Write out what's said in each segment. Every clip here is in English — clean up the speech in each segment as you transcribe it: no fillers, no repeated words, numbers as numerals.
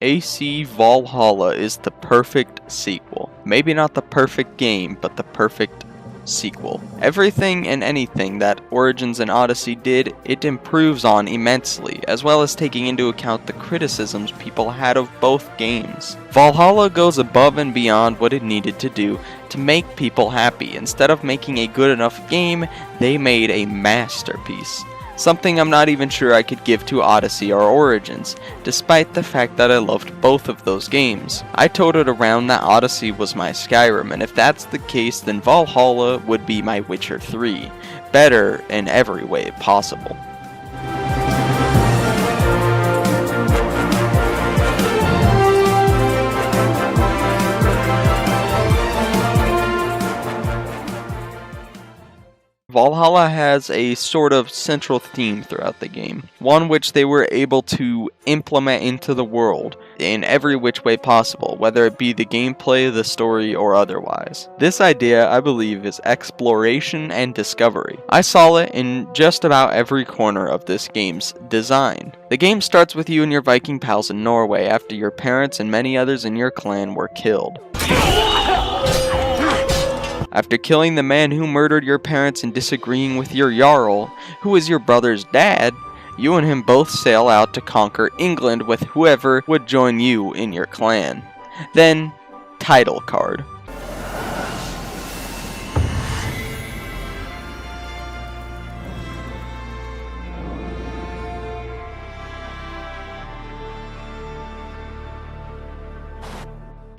AC Valhalla is the perfect sequel. Maybe not the perfect game, but the perfect sequel. Everything and anything that Origins and Odyssey did, it improves on immensely, as well as taking into account the criticisms people had of both games. Valhalla goes above and beyond what it needed to do to make people happy. Instead of making a good enough game, they made a masterpiece. Something I'm not even sure I could give to Odyssey or Origins, despite the fact that I loved both of those games. I toted around that Odyssey was my Skyrim, and if that's the case, then Valhalla would be my Witcher 3. Better in every way possible. Valhalla has a sort of central theme throughout the game, one which they were able to implement into the world in every which way possible, whether it be the gameplay, the story, or otherwise. This idea, I believe, is exploration and discovery. I saw it in just about every corner of this game's design. The game starts with you and your Viking pals in Norway after your parents and many others in your clan were killed. After killing the man who murdered your parents and disagreeing with your Jarl, who is your brother's dad, you and him both sail out to conquer England with whoever would join you in your clan. Then, title card.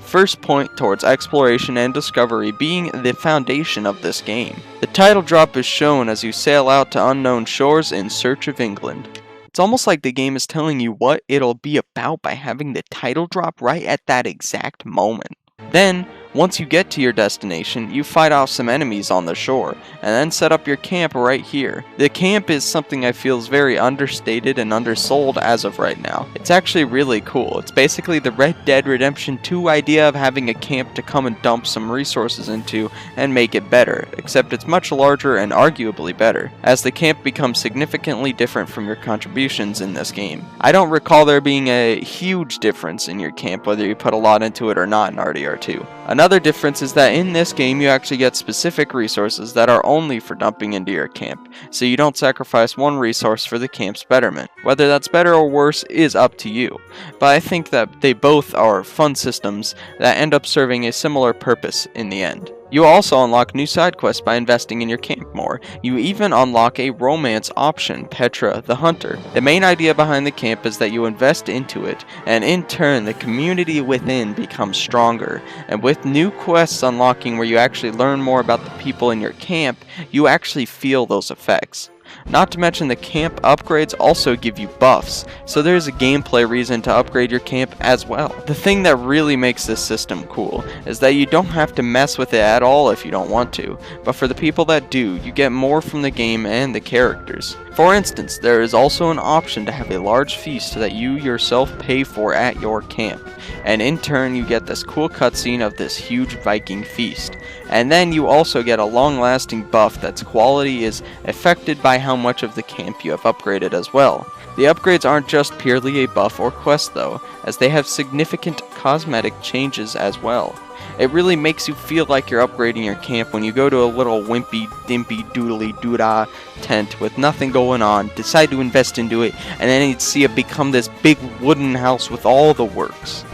First point towards exploration and discovery being the foundation of this game. The title drop is shown as you sail out to unknown shores in search of England. It's almost like the game is telling you what it'll be about by having the title drop right at that exact moment. Then, once you get to your destination, you fight off some enemies on the shore, and then set up your camp right here. The camp is something I feel is very understated and undersold as of right now. It's actually really cool. It's basically the Red Dead Redemption 2 idea of having a camp to come and dump some resources into and make it better, except it's much larger and arguably better, as the camp becomes significantly different from your contributions in this game. I don't recall there being a huge difference in your camp whether you put a lot into it or not in RDR2. Another difference is that in this game you actually get specific resources that are only for dumping into your camp, so you don't sacrifice one resource for the camp's betterment. Whether that's better or worse is up to you, but I think that they both are fun systems that end up serving a similar purpose in the end. You also unlock new side quests by investing in your camp more. You even unlock a romance option, Petra the Hunter. The main idea behind the camp is that you invest into it, and in turn the community within becomes stronger. And with new quests unlocking where you actually learn more about the people in your camp, you actually feel those effects. Not to mention the camp upgrades also give you buffs, so there's a gameplay reason to upgrade your camp as well. The thing that really makes this system cool is that you don't have to mess with it at all if you don't want to, but for the people that do, you get more from the game and the characters. For instance, there is also an option to have a large feast that you yourself pay for at your camp, and in turn you get this cool cutscene of this huge Viking feast. And then you also get a long-lasting buff that's quality is affected by how much of the camp you have upgraded as well. The upgrades aren't just purely a buff or quest though, as they have significant cosmetic changes as well. It really makes you feel like you're upgrading your camp when you go to a little wimpy, dimpy, doodly doodah tent with nothing going on, decide to invest into it, and then you see it become this big wooden house with all the works.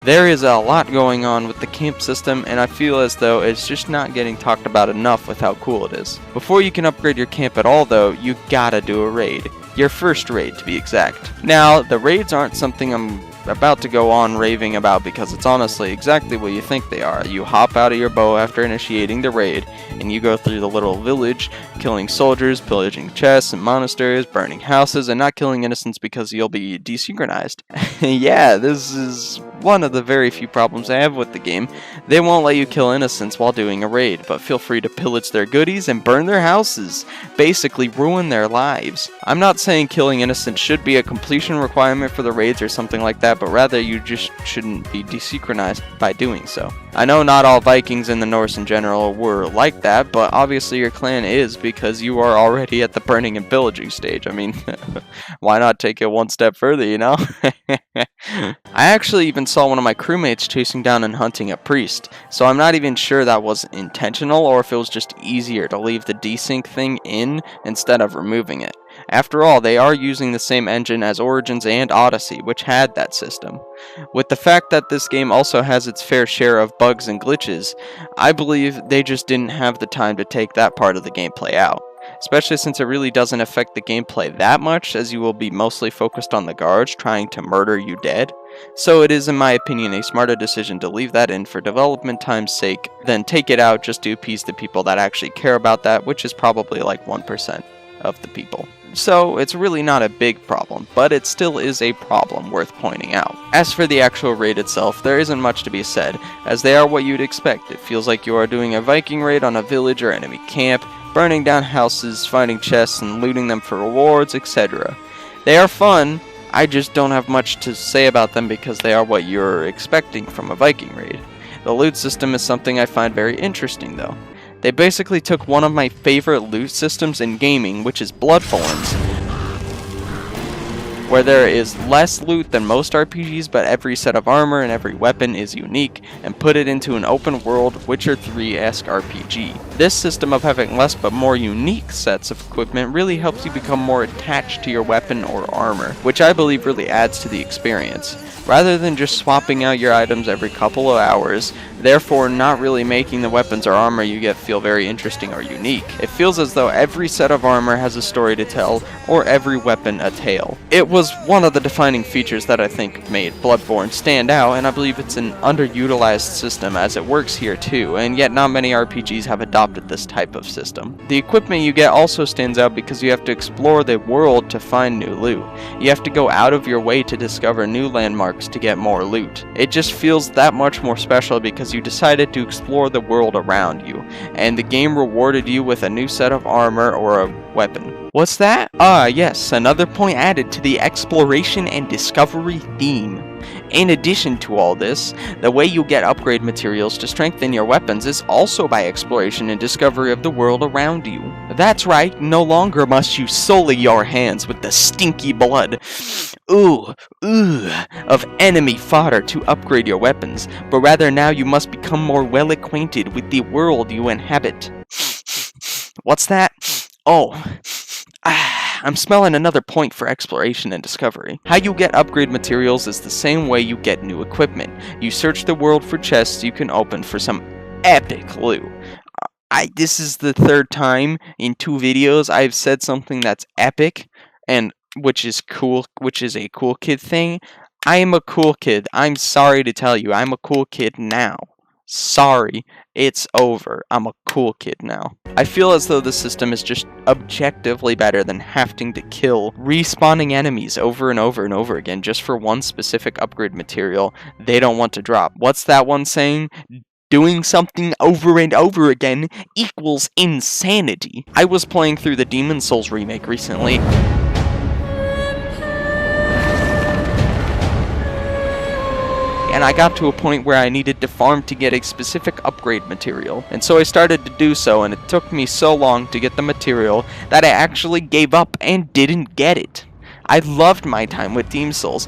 There is a lot going on with the camp system, and I feel as though it's just not getting talked about enough with how cool it is. Before you can upgrade your camp at all though, you gotta do a raid. Your first raid to be exact. Now, the raids aren't something I'm about to go on raving about because it's honestly exactly what you think they are. You hop out of your bow after initiating the raid, and you go through the little village, killing soldiers, pillaging chests and monasteries, burning houses, and not killing innocents because you'll be desynchronized. Yeah, this is one of the very few problems I have with the game. They won't let you kill innocents while doing a raid, but feel free to pillage their goodies and burn their houses, basically ruin their lives. I'm not saying killing innocents should be a completion requirement for the raids or something like that, but rather you just shouldn't be desynchronized by doing so. I know not all Vikings in the Norse in general were like that, but obviously your clan is because you are already at the burning and pillaging stage. I mean, why not take it one step further, you know? I actually even saw one of my crewmates chasing down and hunting a priest, so I'm not even sure that was intentional or if it was just easier to leave the desync thing in instead of removing it. After all, they are using the same engine as Origins and Odyssey, which had that system. With the fact that this game also has its fair share of bugs and glitches, I believe they just didn't have the time to take that part of the gameplay out. Especially since it really doesn't affect the gameplay that much, as you will be mostly focused on the guards trying to murder you dead. So it is, in my opinion, a smarter decision to leave that in for development time's sake than take it out just to appease the people that actually care about that, which is probably like 1% of the people. So it's really not a big problem, but it still is a problem worth pointing out. As for the actual raid itself, there isn't much to be said, as they are what you'd expect. It feels like you are doing a Viking raid on a village or enemy camp, burning down houses, finding chests, and looting them for rewards, etc. They are fun, I just don't have much to say about them because they are what you're expecting from a Viking raid. The loot system is something I find very interesting though. They basically took one of my favorite loot systems in gaming, which is Bloodborne's, where there is less loot than most RPGs, but every set of armor and every weapon is unique, and put it into an open world Witcher 3-esque RPG. This system of having less but more unique sets of equipment really helps you become more attached to your weapon or armor, which I believe really adds to the experience. Rather than just swapping out your items every couple of hours, therefore not really making the weapons or armor you get feel very interesting or unique. It feels as though every set of armor has a story to tell, or every weapon a tale. It was one of the defining features that I think made Bloodborne stand out, and I believe it's an underutilized system as it works here too, and yet not many RPGs have adopted this type of system. The equipment you get also stands out because you have to explore the world to find new loot. You have to go out of your way to discover new landmarks to get more loot. It just feels that much more special because you decided to explore the world around you, and the game rewarded you with a new set of armor or a weapon. What's that? Yes, another point added to the exploration and discovery theme. In addition to all this, the way you get upgrade materials to strengthen your weapons is also by exploration and discovery of the world around you. That's right, no longer must you sully your hands with the stinky blood of enemy fodder to upgrade your weapons, but rather now you must become more well acquainted with the world you inhabit. What's that? I'm smelling another point for exploration and discovery. How you get upgrade materials is the same way you get new equipment. You search the world for chests you can open for some epic loot. This is the third time in 2 videos I've said something that's epic, and which is cool, which is a cool kid thing. I am a cool kid. I'm sorry to tell you, I'm a cool kid now. Sorry, it's over. I'm a cool kid now. I feel as though the system is just objectively better than having to kill respawning enemies over and over and over again just for one specific upgrade material they don't want to drop. What's that one saying? Doing something over and over again equals insanity. I was playing through the Demon's Souls remake recently, and I got to a point where I needed to farm to get a specific upgrade material, and so I started to do so, and it took me so long to get the material that I actually gave up and didn't get it. I loved my time with Demon's Souls.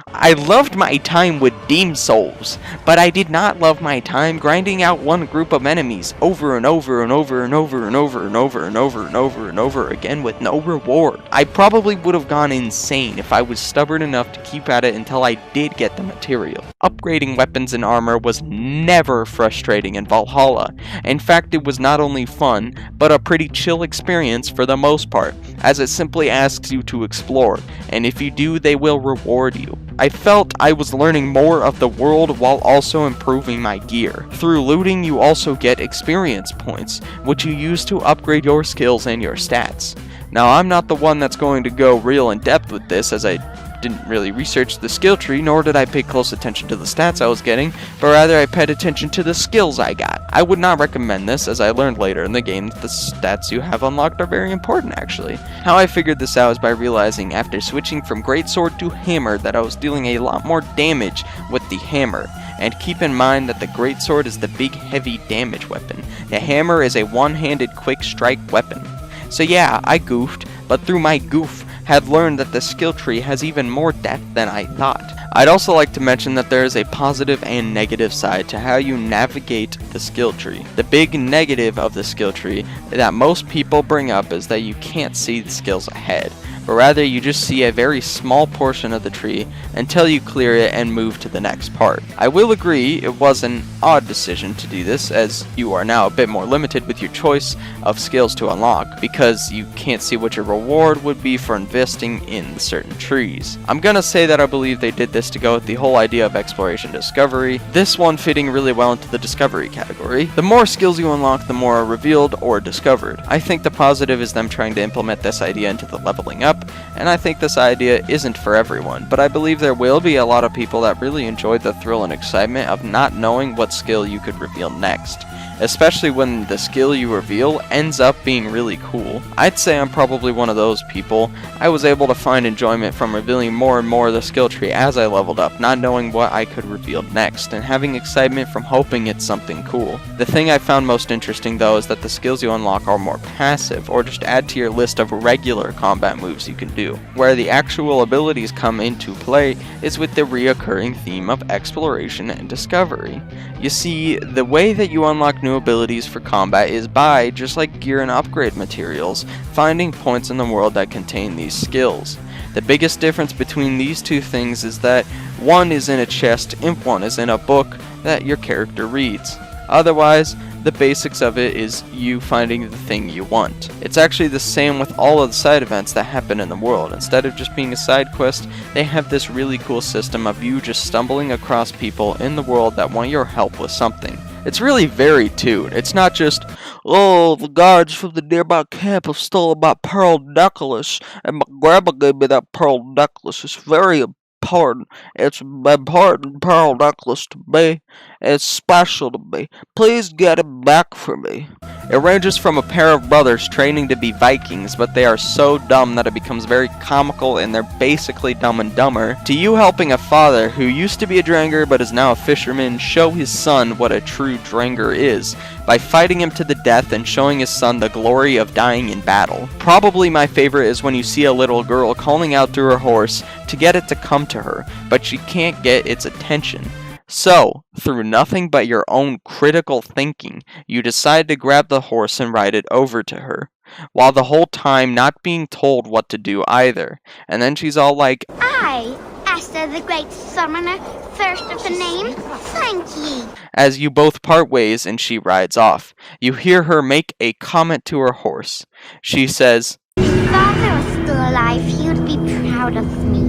I loved my time with Demon's Souls, but I did not love my time grinding out one group of enemies over and over and over and over and over and over and over and over and over again with no reward. I probably would have gone insane if I was stubborn enough to keep at it until I did get the material. Upgrading weapons and armor was never frustrating in Valhalla. In fact, it was not only fun, but a pretty chill experience for the most part, as it simply asks you to explore, and if you do, they will reward you. I felt I was learning more of the world while also improving my gear. Through looting, you also get experience points, which you use to upgrade your skills and your stats. Now, I'm not the one that's going to go real in depth with this, as I didn't really research the skill tree, nor did I pay close attention to the stats I was getting, but rather I paid attention to the skills I got. I would not recommend this, as I learned later in the game that the stats you have unlocked are very important actually. How I figured this out is by realizing after switching from greatsword to hammer that I was dealing a lot more damage with the hammer. And keep in mind that the greatsword is the big heavy damage weapon. The hammer is a one-handed quick strike weapon. So yeah, I goofed, but through my goof, had learned that the skill tree has even more depth than I thought. I'd also like to mention that there is a positive and negative side to how you navigate the skill tree. The big negative of the skill tree that most people bring up is that you can't see the skills ahead, but rather you just see a very small portion of the tree until you clear it and move to the next part. I will agree it was an odd decision to do this, as you are now a bit more limited with your choice of skills to unlock, because you can't see what your reward would be for investing in certain trees. I'm gonna say that I believe they did this to go with the whole idea of exploration discovery, this one fitting really well into the discovery category. The more skills you unlock, the more are revealed or discovered. I think the positive is them trying to implement this idea into the leveling up, and I think this idea isn't for everyone, but I believe there will be a lot of people that really enjoy the thrill and excitement of not knowing what skill you could reveal next, especially when the skill you reveal ends up being really cool. I'd say I'm probably one of those people. I was able to find enjoyment from revealing more and more of the skill tree as I leveled up, not knowing what I could reveal next, and having excitement from hoping it's something cool. The thing I found most interesting though is that the skills you unlock are more passive, or just add to your list of regular combat moves you can do. Where the actual abilities come into play is with the reoccurring theme of exploration and discovery. You see, the way that you unlock new abilities for combat is by, just like gear and upgrade materials, finding points in the world that contain these skills. The biggest difference between these two things is that one is in a chest and one is in a book that your character reads. Otherwise, the basics of it is you finding the thing you want. It's actually the same with all of the side events that happen in the world. Instead of just being a side quest, they have this really cool system of you just stumbling across people in the world that want your help with something. It's really varied too. It's not just, oh, the guards from the nearby camp have stolen my pearl necklace, and my grandma gave me that pearl necklace. It's very important. It's an important pearl necklace to me. It's special to me. Please get it back for me. It ranges from a pair of brothers training to be Vikings, but they are so dumb that it becomes very comical and they're basically Dumb and Dumber, to you helping a father who used to be a Dranger but is now a fisherman show his son what a true Dranger is, by fighting him to the death and showing his son the glory of dying in battle. Probably my favorite is when you see a little girl calling out to her horse to get it to come to her, but she can't get its attention. So, through nothing but your own critical thinking, you decide to grab the horse and ride it over to her, while the whole time not being told what to do either. And then she's all like, I, Esther the Great Summoner, first of the name, thank ye. As you both part ways and she rides off. You hear her make a comment to her horse. She says, If Father was still alive, he would be proud of me.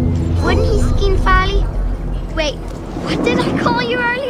Wouldn't he, Skin Folly? Wait, what did I call you earlier?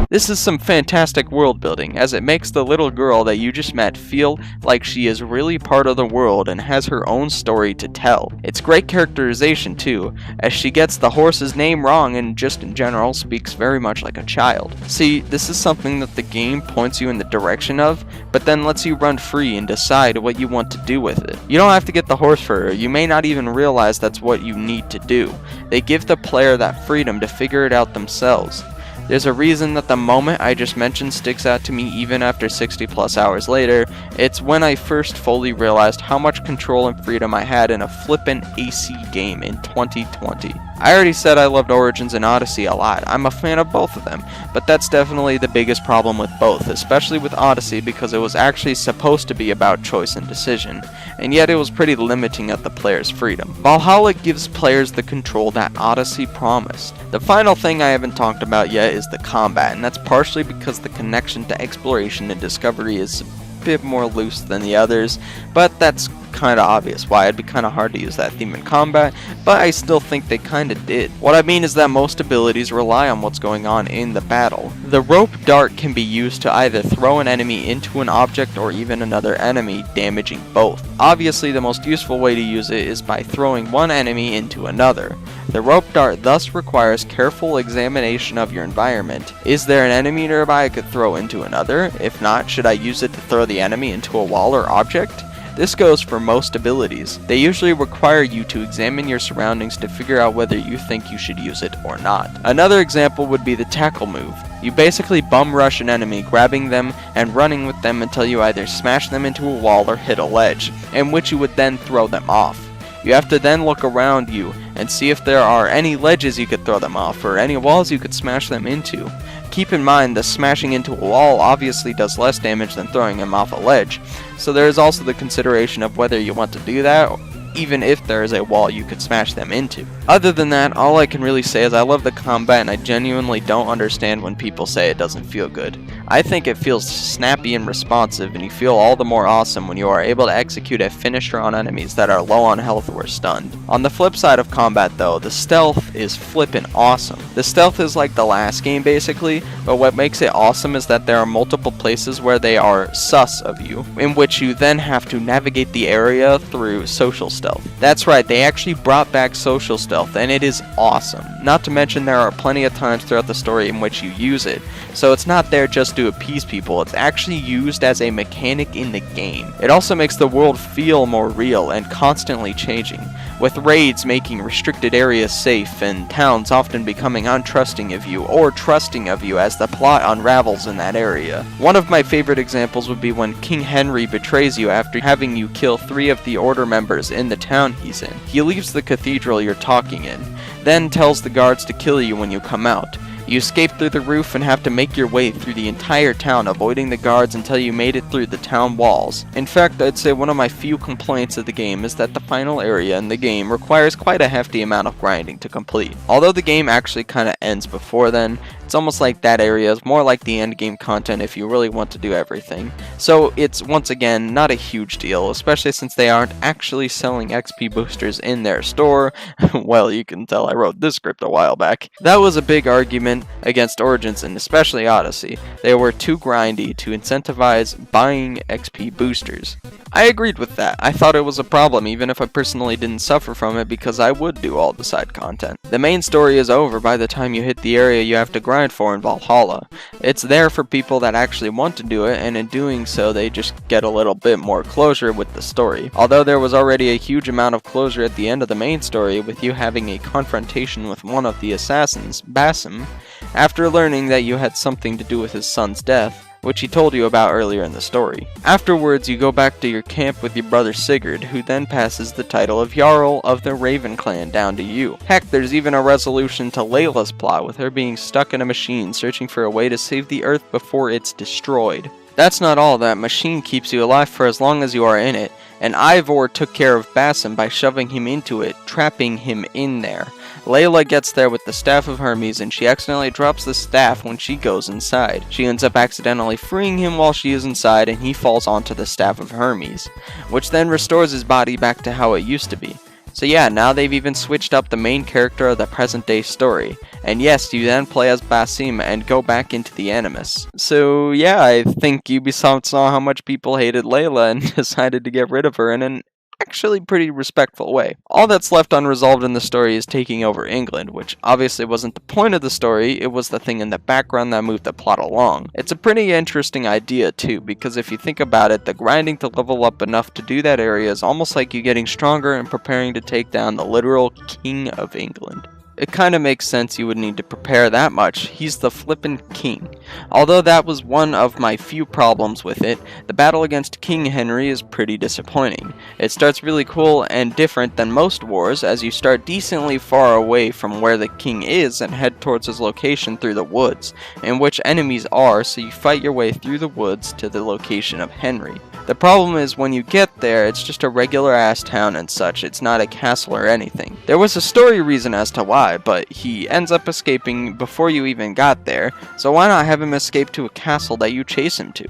This is some fantastic world building, as it makes the little girl that you just met feel like she is really part of the world and has her own story to tell. It's great characterization too, as she gets the horse's name wrong and just in general speaks very much like a child. See, this is something that the game points you in the direction of, but then lets you run free and decide what you want to do with it. You don't have to get the horse for her, you may not even realize that's what you need to do. They give the player that freedom to figure it out themselves. There's a reason that the moment I just mentioned sticks out to me even after 60 plus hours later. It's when I first fully realized how much control and freedom I had in a flippin' AC game in 2020. I already said I loved Origins and Odyssey a lot. I'm a fan of both of them, but that's definitely the biggest problem with both, especially with Odyssey because it was actually supposed to be about choice and decision, and yet it was pretty limiting of the player's freedom. Valhalla gives players the control that Odyssey promised. The final thing I haven't talked about yet is the combat, and that's partially because the connection to exploration and discovery is a bit more loose than the others, but that's kinda obvious why it'd be kinda hard to use that theme in combat, but I still think they kinda did. What I mean is that most abilities rely on what's going on in the battle. The rope dart can be used to either throw an enemy into an object or even another enemy, damaging both. Obviously, the most useful way to use it is by throwing one enemy into another. The rope dart thus requires careful examination of your environment. Is there an enemy nearby I could throw into another? If not, should I use it to throw the enemy into a wall or object? This goes for most abilities. They usually require you to examine your surroundings to figure out whether you think you should use it or not. Another example would be the tackle move. You basically bum rush an enemy, grabbing them and running with them until you either smash them into a wall or hit a ledge, in which you would then throw them off. You have to then look around you and see if there are any ledges you could throw them off or any walls you could smash them into. Keep in mind that smashing into a wall obviously does less damage than throwing them off a ledge, so there is also the consideration of whether you want to do that, even if there is a wall you could smash them into. Other than that, all I can really say is I love the combat and I genuinely don't understand when people say it doesn't feel good. I think it feels snappy and responsive, and you feel all the more awesome when you are able to execute a finisher on enemies that are low on health or stunned. On the flip side of combat though, the stealth is flippin' awesome. The stealth is like the last game basically, but what makes it awesome is that there are multiple places where they are sus of you, in which you then have to navigate the area through social stealth. That's right, they actually brought back social stealth, and it is awesome. Not to mention there are plenty of times throughout the story in which you use it, so it's not there just to appease people, it's actually used as a mechanic in the game. It also makes the world feel more real and constantly changing, with raids making restricted areas safe and towns often becoming untrusting of you or trusting of you as the plot unravels in that area. One of my favorite examples would be when King Henry betrays you after having you kill 3 of the Order members in the town he's in. He leaves the cathedral you're talking in, then tells the guards to kill you when you come out. You escape through the roof and have to make your way through the entire town, avoiding the guards until you made it through the town walls. In fact, I'd say one of my few complaints of the game is that the final area in the game requires quite a hefty amount of grinding to complete. Although the game actually kinda ends before then, it's almost like that area is more like the end game content if you really want to do everything. So it's, once again, not a huge deal, especially since they aren't actually selling XP boosters in their store. Well, you can tell I wrote this script a while back. That was a big argument against Origins and especially Odyssey. They were too grindy to incentivize buying XP boosters. I agreed with that. I thought it was a problem even if I personally didn't suffer from it because I would do all the side content. The main story is over by the time you hit the area you have to grind for in Valhalla. It's there for people that actually want to do it, and in doing so they just get a little bit more closure with the story. Although there was already a huge amount of closure at the end of the main story with you having a confrontation with one of the assassins, Basim, after learning that you had something to do with his son's death, which he told you about earlier in the story. Afterwards, you go back to your camp with your brother Sigurd, who then passes the title of Jarl of the Raven Clan down to you. Heck, there's even a resolution to Layla's plot, with her being stuck in a machine searching for a way to save the Earth before it's destroyed. That's not all, that machine keeps you alive for as long as you are in it, and Ivor took care of Basim by shoving him into it, trapping him in there. Layla gets there with the Staff of Hermes, and she accidentally drops the staff when she goes inside. She ends up accidentally freeing him while she is inside, and he falls onto the Staff of Hermes, which then restores his body back to how it used to be. So yeah, now they've even switched up the main character of the present day story. And yes, you then play as Basim and go back into the Animus. So yeah, I think Ubisoft saw how much people hated Layla and decided to get rid of her in an actually pretty respectful way. All that's left unresolved in the story is taking over England, which obviously wasn't the point of the story, it was the thing in the background that moved the plot along. It's a pretty interesting idea too, because if you think about it, the grinding to level up enough to do that area is almost like you getting stronger and preparing to take down the literal King of England. It kinda makes sense you would need to prepare that much. He's the flippin' king. Although that was one of my few problems with it, the battle against King Henry is pretty disappointing. It starts really cool and different than most wars, as you start decently far away from where the king is and head towards his location through the woods, in which enemies are, so you fight your way through the woods to the location of Henry. The problem is when you get there, it's just a regular ass town and such, it's not a castle or anything. There was a story reason as to why, but he ends up escaping before you even got there, so why not have him escape to a castle that you chase him to?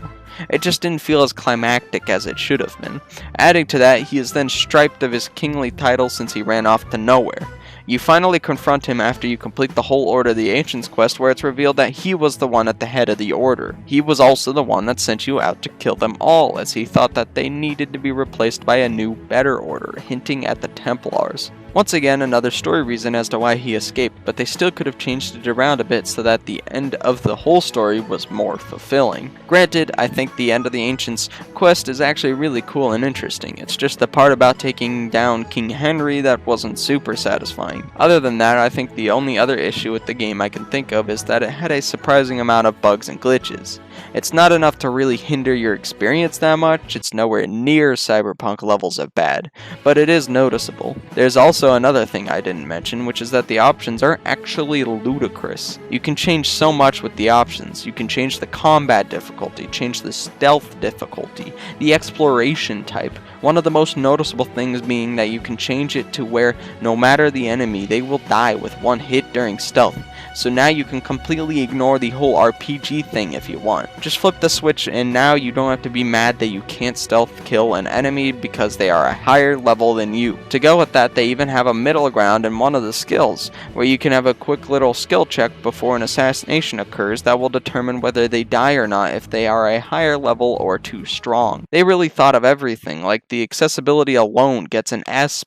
It just didn't feel as climactic as it should have been. Adding to that, he is then stripped of his kingly title since he ran off to nowhere. You finally confront him after you complete the whole Order of the Ancients quest, where it's revealed that he was the one at the head of the Order. He was also the one that sent you out to kill them all, as he thought that they needed to be replaced by a new, better order, hinting at the Templars. Once again, another story reason as to why he escaped, but they still could have changed it around a bit so that the end of the whole story was more fulfilling. Granted, I think the End of the Ancients quest is actually really cool and interesting. It's just the part about taking down King Henry that wasn't super satisfying. Other than that, I think the only other issue with the game I can think of is that it had a surprising amount of bugs and glitches. It's not enough to really hinder your experience that much, it's nowhere near Cyberpunk levels of bad, but it is noticeable. There's also another thing I didn't mention, which is that the options are actually ludicrous. You can change so much with the options. You can change the combat difficulty, change the stealth difficulty, the exploration type. One of the most noticeable things being that you can change it to where no matter the enemy, they will die with one hit during stealth. So now you can completely ignore the whole RPG thing if you want. Just flip the switch and now you don't have to be mad that you can't stealth kill an enemy because they are a higher level than you. To go with that, they even have a middle ground in one of the skills, where you can have a quick little skill check before an assassination occurs that will determine whether they die or not if they are a higher level or too strong. They really thought of everything, like the accessibility alone gets an S++.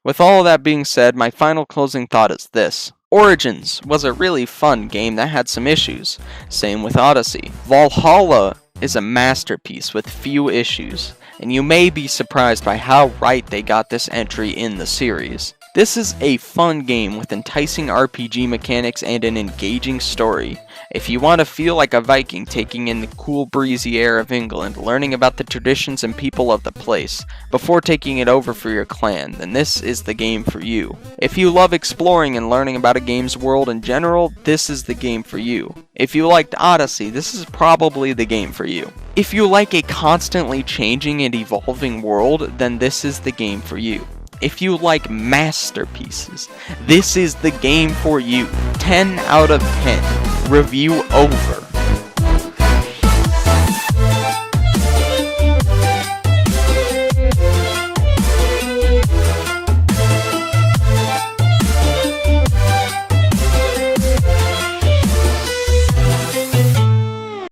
With all of that being said, my final closing thought is this. Origins was a really fun game that had some issues. Same with Odyssey. Valhalla is a masterpiece with few issues, and you may be surprised by how right they got this entry in the series. This is a fun game with enticing RPG mechanics and an engaging story. If you want to feel like a Viking taking in the cool breezy air of England, learning about the traditions and people of the place, before taking it over for your clan, then this is the game for you. If you love exploring and learning about a game's world in general, this is the game for you. If you liked Odyssey, this is probably the game for you. If you like a constantly changing and evolving world, then this is the game for you. If you like masterpieces, this is the game for you. 10 out of 10. Review over.